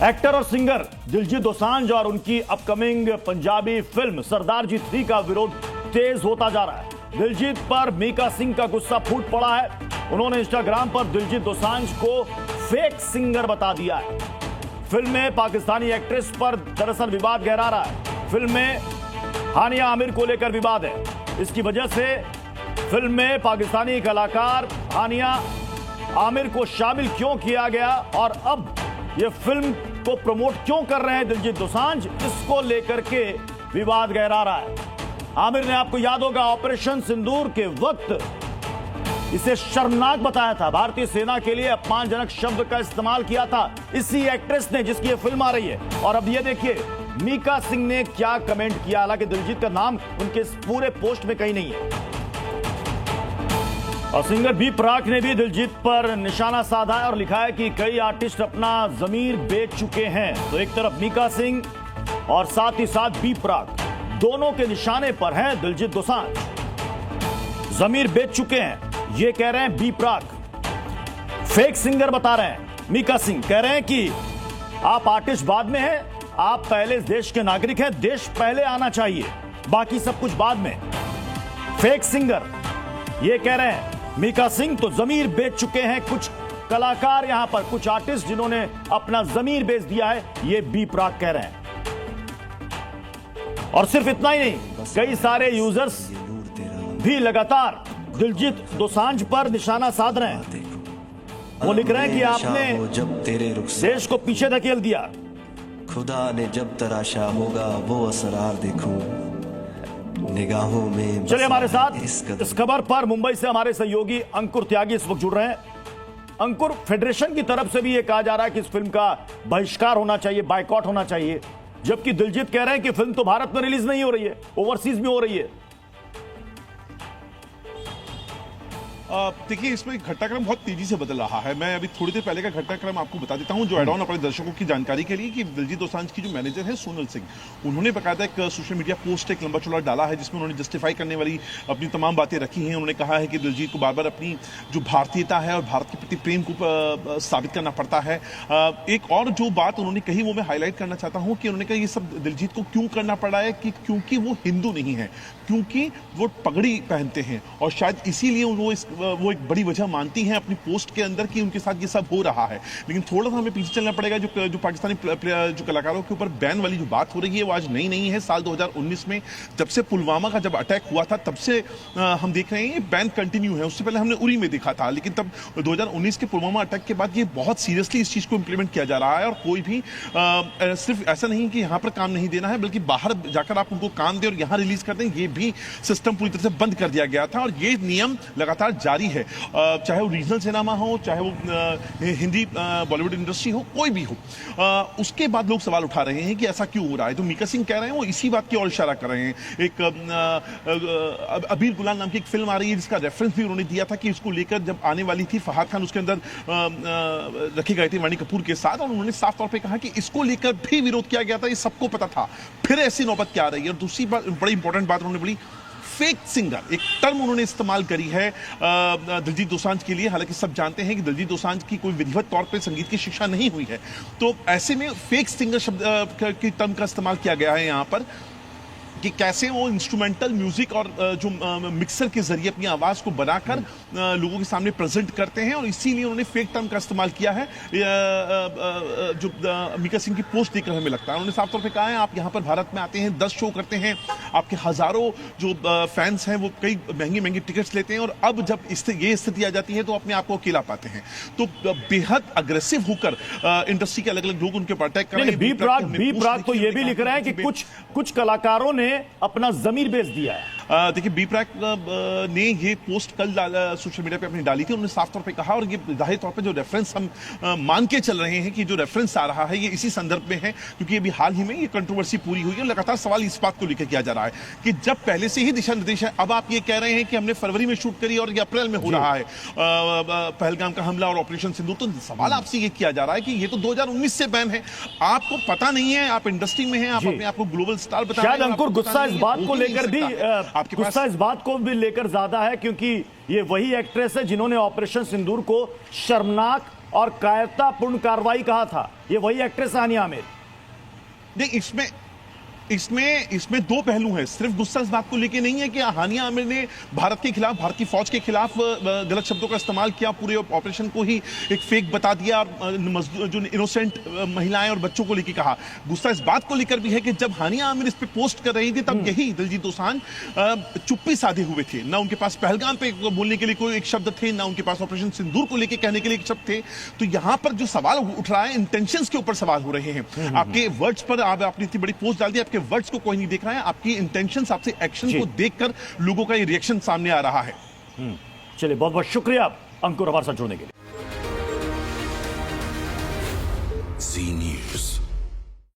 Actor और singer Diljit Dosanjh और उनकी अपकमिंग पंजाबी फिल्म सरदार जी 3 का विरोध तेज होता जा रहा है। दिलजीत पर मीका सिंह का गुस्सा फूट पड़ा है। उन्होंने इंस्टाग्राम पर दिलजीत दोसांझ को फेक सिंगर बता दिया है। फिल्म में पाकिस्तानी एक्ट्रेस पर दरअसल विवाद गहरा रहा है। फिल्म में हानिया आमिर को लेकर विवाद है। इसकी वजह से फिल्म में पाकिस्तानी कलाकार हानिया आमिर को शामिल क्यों किया गया और अब ये फिल्म को प्रमोट क्यों कर रहे हैं दिलजीत दोसांझ, इसको लेकर के विवाद गहरा रहा है। आमिर ने, आपको याद होगा, ऑपरेशन सिंदूर के वक्त इसे शर्मनाक बताया था। भारतीय सेना के लिए अपमानजनक शब्द का इस्तेमाल किया था इसी एक्ट्रेस ने जिसकी ये फिल्म आ रही है। और अब ये देखिए मीका सिंह ने क्या कमेंट किया। हालांकि दिलजीत का नाम उनके इस पूरे पोस्ट में कहीं नहीं है। और सिंगर बी प्राक ने भी दिलजीत पर निशाना साधा है और लिखा है कि कई आर्टिस्ट अपना जमीर बेच चुके हैं। तो एक तरफ मीका सिंह और साथ ही साथ बी प्राक, दोनों के निशाने पर हैं दिलजीत दोसांझ। जमीर बेच चुके हैं ये कह रहे हैं बी प्राक। फेक सिंगर बता रहे हैं मीका सिंह। कह रहे हैं कि आप आर्टिस्ट बाद में हैं, आप पहले इस देश के नागरिक हैं, देश पहले आना चाहिए, बाकी सब कुछ बाद में। फेक सिंगर ये कह रहे हैं मीका सिंह। तो जमीर बेच चुके हैं कुछ कलाकार, यहां पर कुछ आर्टिस्ट जिन्होंने अपना जमीर बेच दिया है, ये बी प्राक कह रहे हैं। और सिर्फ इतना ही नहीं, कई सारे यूजर्स भी लगातार दिलजीत दोसांझ पर निशाना साध रहे हैं। वो लिख रहे हैं कि आपने जब तेरे रुख से देश को पीछे धकेल दिया। खुदा ने जब तराशा होगा वो असरार देखूं निगाहों में। चलिए हमारे साथ इस खबर पर मुंबई से हमारे सहयोगी अंकुर त्यागी इस वक्त जुड़ रहे हैं। अंकुर, फेडरेशन की तरफ से भी यह कहा जा रहा है कि इस फिल्म का बहिष्कार होना चाहिए, बायकॉट होना चाहिए, जबकि दिलजीत कह रहे हैं कि फिल्म तो भारत में रिलीज नहीं हो रही है, ओवरसीज में हो रही है। देखिए, इसमें घटनाक्रम बहुत तेजी से बदल रहा है। मैं अभी थोड़ी देर पहले का घटनाक्रम आपको बता देता हूं, जो एड ऑन अपने दर्शकों की जानकारी के लिए, कि दिलजीत दोसांझ की जो मैनेजर है सोनल सिंह, उन्होंने बकायदा एक सोशल मीडिया पोस्ट एक लंबा चौड़ा डाला है जिसमें उन्होंने जस्टिफाई करने वाली अपनी तमाम बातें रखी हैं। उन्होंने कहा है कि दिलजीत को बार बार अपनी जो भारतीयता है और भारत के प्रति प्रेम को साबित करना पड़ता है। एक और जो बात उन्होंने कही वो मैं हाईलाइट करना चाहता हूँ कि उन्होंने कहा ये सब दिलजीत को क्यों करना पड़ा है, कि क्योंकि वो हिंदू नहीं है, क्योंकि वो पगड़ी पहनते हैं, और शायद इसीलिए वो एक बड़ी वजह मानती हैं अपनी पोस्ट के अंदर कि उनके साथ ये सब हो रहा है। लेकिन थोड़ा सा हमें पीछे चलना पड़ेगा। जो पाकिस्तानी जो कलाकारों के ऊपर बैन वाली जो बात हो रही है वो आज नई नहीं है। साल 2019 में जब से पुलवामा का जब अटैक हुआ था तब से हम देख रहे हैं ये बैन कंटिन्यू है। उससे पहले हमने उरी में देखा था, लेकिन तब 2019 के पुलवामा अटैक के बाद ये बहुत सीरियसली इस चीज को इंप्लीमेंट किया जा रहा है। और कोई भी सिर्फ ऐसा नहीं कि यहाँ पर काम नहीं देना है, बल्कि बाहर जाकर आप उनको काम दें और यहाँ रिलीज कर दें, ये भी सिस्टम पूरी तरह से बंद कर दिया गया था। और ये नियम लगातार जारी है, चाहे वो रीजनल सिनेमा हो, चाहे वो हिंदी बॉलीवुड इंडस्ट्री हो, कोई भी हो। उसके बाद लोग सवाल उठा रहे हैं कि ऐसा क्यों हो रहा है। तो मीका सिंह कह रहे हैं वो इसी बात की ओर इशारा कर रहे हैं। एक अबीर गुलाल नाम की एक फिल्म आ रही है जिसका रेफरेंस भी उन्होंने दिया था कि इसको लेकर जब आने वाली थी, फहाद खान उसके अंदर रखे गए थे वाणी कपूर के साथ, और उन्होंने साफ तौर पर कहा कि इसको लेकर भी विरोध किया गया था, ये सबको पता था, फिर ऐसी नौबत क्या आ रही है। और दूसरी बात, बड़ी इंपॉर्टेंट बात उन्होंने बोली, फेक सिंगर, एक टर्म उन्होंने इस्तेमाल करी है दिलजीत दोसांझ के लिए। हालांकि सब जानते हैं कि दिलजीत दोसांझ की कोई विधिवत तौर पे संगीत की शिक्षा नहीं हुई है, तो ऐसे में फेक सिंगर शब्द की टर्म का इस्तेमाल किया गया है यहाँ पर, कि कैसे वो इंस्ट्रूमेंटल म्यूजिक और जो मिक्सर के जरिए अपनी आवाज को बनाकर लोगों के सामने प्रेजेंट करते हैं, और इसीलिए उन्होंने फेक टर्म का इस्तेमाल किया है। जो मीका सिंह की पोस्ट देखकर हमें लगता है, उन्होंने साफ तौर पे कहा है आप यहाँ पर भारत में आते हैं, 10 शो करते हैं, आपके हजारों जो फैंस हैं वो कई महंगी महंगी टिकट्स लेते हैं, और अब जब ये स्थिति आ जाती है तो अपने आप को अकेला पाते हैं। तो बेहद अग्रेसिव होकर इंडस्ट्री के अलग अलग लोग उनके पर अटैक कर रहे हैं। बी प्राक तो ये भी लिख रहे हैं कि कुछ कलाकारों ने अपना जमीर बेच दिया है। देखिए, बी प्राक ने ये पोस्ट कल सोशल मीडिया पे अपनी डाली थी। उन्होंने साफ तौर पे कहा, और ये जाहिर तौर पे जो रेफरेंस हम मान के चल रहे हैं कि जो रेफरेंस आ रहा है ये इसी संदर्भ में है, क्योंकि अभी हाल ही में ये कंट्रोवर्सी पूरी हुई है। लगातार सवाल इस बात को लेकर किया जा रहा है कि जब पहले से ही दिशा निर्देश है, अब आप ये कह रहे हैं कि हमने फरवरी में शूट करी और ये अप्रैल में हो रहा है पहलगाम का हमला और ऑपरेशन सिंदूर। तो सवाल आपसे ये किया जा रहा है कि ये तो 2019 से बैन है, आपको पता नहीं है, आप इंडस्ट्री में हैं, आप अपने आप को ग्लोबल स्टार बता रहे हैं। शायद अंकुर गुस्सा इस बात को लेकर भी, गुस्सा इस बात को भी लेकर ज्यादा है क्योंकि ये वही एक्ट्रेस है जिन्होंने ऑपरेशन सिंदूर को शर्मनाक और कायरतापूर्ण कार्रवाई कहा था। ये वही एक्ट्रेस हानिया आमिर। नहीं, इसमें दो पहलू हैं। सिर्फ गुस्सा इस बात को लेके नहीं है कि हानिया आमिर ने भारत के खिलाफ, भारत की फौज के खिलाफ गलत शब्दों का इस्तेमाल किया, पूरे ऑपरेशन को ही एक फेक बता दिया, जो इनोसेंट महिलाएं और बच्चों को लेके कहा। गुस्सा इस बात को लेकर भी है कि जब हानिया आमिर इस पे पोस्ट कर रही थी तब यही दिलजीत दोसांझ चुप्पी साधे हुए थे। ना उनके पास पहलगाम पे बोलने के लिए कोई एक शब्द थे, ना उनके पास ऑपरेशन सिंदूर को लेकर कहने के लिए एक शब्द थे। तो यहां पर जो सवाल उठ रहा है, इंटेंशंस के ऊपर सवाल हो रहे हैं। आपके वर्ड्स पर आपने इतनी बड़ी पोस्ट डाल दी, आपके वर्ड्स को कोई नहीं देख रहा है, आपकी इंटेंशंस, आपसे एक्शन को देखकर लोगों का ये रिएक्शन सामने आ रहा है। चलिए, बहुत बहुत शुक्रिया अंकुर हमारे साथ जुड़ने के लिए।